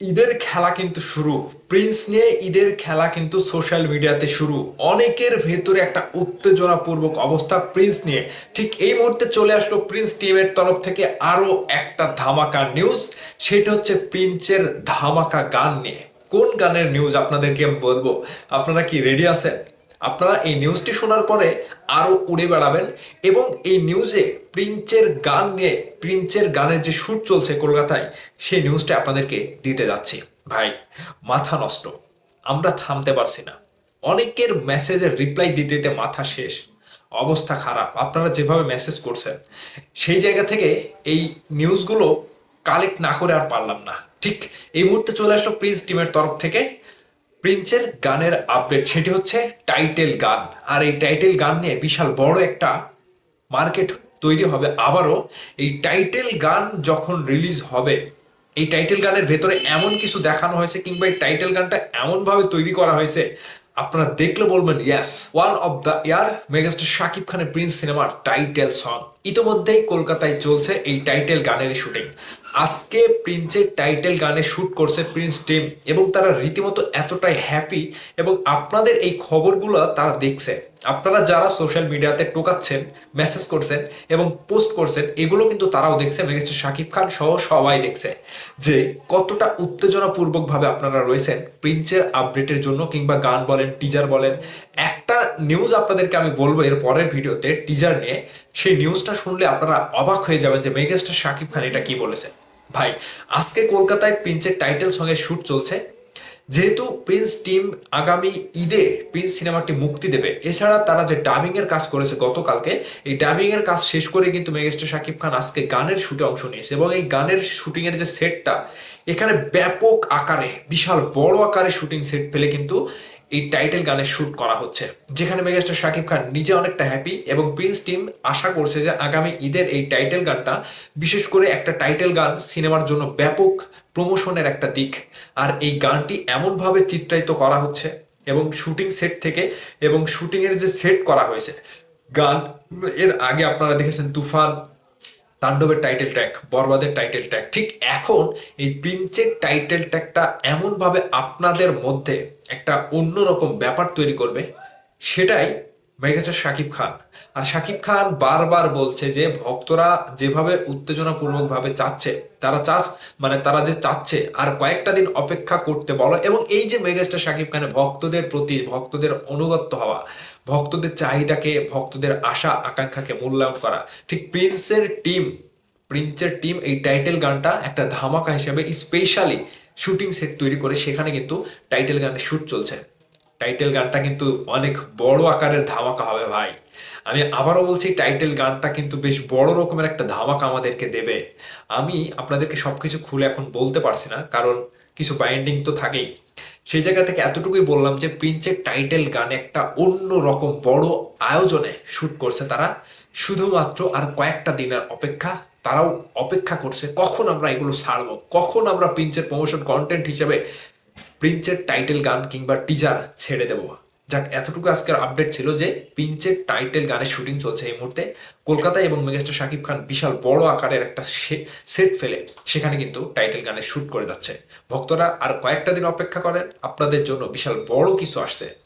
ঈদের খেলা কিন্তু শুরু। প্রিন্স নিয়ে ঈদের খেলা কিন্তু সোশ্যাল মিডিয়াতে শুরু। অনেকের ভেতরে একটা উত্তেজনাপূর্বক অবস্থা প্রিন্স নিয়ে। ঠিক এই মুহূর্তে চলে আসলো প্রিন্স টিমের তরফ থেকে আরো একটা ধামাকা নিউজ। সেটা হচ্ছে প্রিন্সের ধামাকা গান নিয়ে। কোন গানের নিউজ আপনাদেরকে আমি বলবো, আপনারা কি রেডি আছেন? আপনারা এই নিউজটি শোনার পরে আরো উড়ে বেড়াবেন। এবং এই নিউজে প্রিন্সের গান নিয়ে, প্রিন্সের গানের যে শুট চলছে কলকাতায়, সেই নিউজটা আপনাদেরকে দিতে যাচ্ছি। ভাই, মাথা নষ্ট, আমরা থামতে পারছি না। অনেকের মেসেজের রিপ্লাই দিতে দিতে মাথা শেষ, অবস্থা খারাপ। আপনারা যেভাবে মেসেজ করছেন, সেই জায়গা থেকে এই নিউজগুলো কালেক্ট না করে আর পারলাম না। ঠিক এই মুহূর্তে চলে আসলো প্রিন্স টিমের তরফ থেকে প্রিন্সের গানের আপডেট। সেটি হচ্ছে টাইটেল গান। আর এই টাইটেল গান নিয়ে বিশাল বড় একটা মার্কেট তৈরি হবে আবারও। এই টাইটেল গান যখন রিলিজ হবে, এই টাইটেল গানের ভেতরে এমন কিছু দেখানো হয়েছে, কিংবা এই টাইটেল গানটা এমনভাবে তৈরি করা হয়েছে, আপনারা দেখলে বলবেন yes, one of the year megastar Shakib খানের প্রিন্স সিনেমার টাইটেল সং। ইতোমধ্যেই কলকাতায় চলছে এই টাইটেল গানের শুটিং। আজকে প্রিন্সের টাইটেল গানে শুট করছে প্রিন্স টিম, এবং তারা রীতিমতো এতটাই হ্যাপি। এবং আপনাদের এই খবরগুলো তারা দেখছে। আপনারা যারা সোশ্যাল মিডিয়াতে টোকাচ্ছেন, মেসেজ করছেন এবং পোস্ট করছেন, এগুলো কিন্তু তারাও দেখছে। মেগাস্টার শাকিব খান সহ সবাই দেখছে যে কতটা উত্তেজনাপূর্বক ভাবে আপনারা রয়েছেন প্রিন্সের আপডেটের জন্য, কিংবা গান বলেন, টিজার বলেন। একটা নিউজ আপনাদেরকে আমি বলবো এর পরের ভিডিওতে টিজার নিয়ে। সেই নিউজটা শুনলে আপনারা অবাক হয়ে যাবেন যে মেগাস্টার শাকিব খান এটা কি বলেছে। ভাই, আজকে কলকাতায় প্রিন্সের টাইটেল সঙ্গে শুট চলছে। যেহেতু প্রিন্স টিম আগামী ঈদে প্রিন্স সিনেমাটি মুক্তি দেবে, এছাড়া তারা যে ডাবিং এর কাজ করেছে গতকালকে, এই ডাবিং এর কাজ শেষ করে কিন্তু মেগাস্টার শাকিব খান আজকে গানের শুটে অংশ নিয়েছে। এবং এই গানের শুটিং এর যে সেটটা, এখানে ব্যাপক আকারে, বিশাল বড় আকারে শুটিং সেট ফেলে কিন্তু এই টাইটেল গানের শুট করা হচ্ছে, যেখানে মেগাস্টার শাকিব খান নিজে অনেকটা হ্যাপি। এবং প্রিন্স টিম আশা করছে যে আগামী ঈদের এই টাইটেল গানটা, বিশেষ করে একটা টাইটেল গান সিনেমার জন্য ব্যাপক প্রমোশনের একটা দিক। আর এই গানটি এমনভাবে চিত্রায়িত করা হচ্ছে, এবং শুটিং সেট থেকে, এবং শুটিং এর যে সেট করা হয়েছে, গান এর আগে আপনারা দেখেছেন তুফান, তাণ্ডবের টাইটেল ট্র্যাক, বরবাদের টাইটেল ট্র্যাক। ঠিক এখন এই প্রিন্সের টাইটেল ট্র্যাকটা এমনভাবে আপনাদের মধ্যে একটা অন্যরকম ব্যাপার তৈরি করবে, সেটাই মেগাস্টার শাকিব খান। আর শাকিব খান বারবার বলছে যে ভক্তরা যেভাবে উত্তেজনাপূর্বক ভাবে চাচ্ছে, তারা চাস, মানে তারা যে চাচ্ছে আর কয়েকটা দিন অপেক্ষা করতে বলো। এবং এই যে মেগাস্টার শাকিব খানের ভক্তদের প্রতি, ভক্তদের অনুগত হওয়া, ভক্তদের চাহিদাকে, ভক্তদের আশা আকাঙ্ক্ষাকে মূল্যায়ন করা, ঠিক প্রিন্সের টিম এই টাইটেল গানটা একটা ধামাকা হিসেবে স্পেশালি শুটিং সেট তৈরি করে সেখানে কিন্তু টাইটেল গানের শুট চলছে। টাইটেল গানটা কিন্তু অনেক বড় আকারের ধামাকা হবে ভাই। আমি আবারও বলছি, টাইটেল গানটা কিন্তু বেশ বড় রকমের একটা ধামাকা আমাদেরকে দেবে। আমি আপনাদেরকে সবকিছু খুলে এখন বলতে পারছি না, কারণ কিছু বাইন্ডিং তো থাকেই। সেই জায়গা থেকে এতটুকুই বললাম যে প্রিন্সের টাইটেল গানে একটা অন্য রকম বড় আয়োজনে শুট করছে তারা। শুধুমাত্র আর কয়েকটা দিনের অপেক্ষা। তারাও অপেক্ষা করছে কখন আমরা এগুলো ছাড়বো, কখন আমরা প্রিন্সের প্রমোশন কন্টেন্ট হিসেবে প্রিন্সের টাইটেল গান কিংবা টিজার ছেড়ে দেবো। যাক, এতটুকু আজকের আপডেট ছিল যে প্রিন্সের টাইটেল গানের শুটিং চলছে এই মুহূর্তে কলকাতায়, এবং মেগাস্টার শাকিব খান বিশাল বড় আকারের একটা সেট ফেলে সেখানে কিন্তু টাইটেল গানের শুট করে যাচ্ছে। ভক্তরা আর কয়েকটা দিন অপেক্ষা করেন, আপনাদের জন্য বিশাল বড় কিছু আসছে।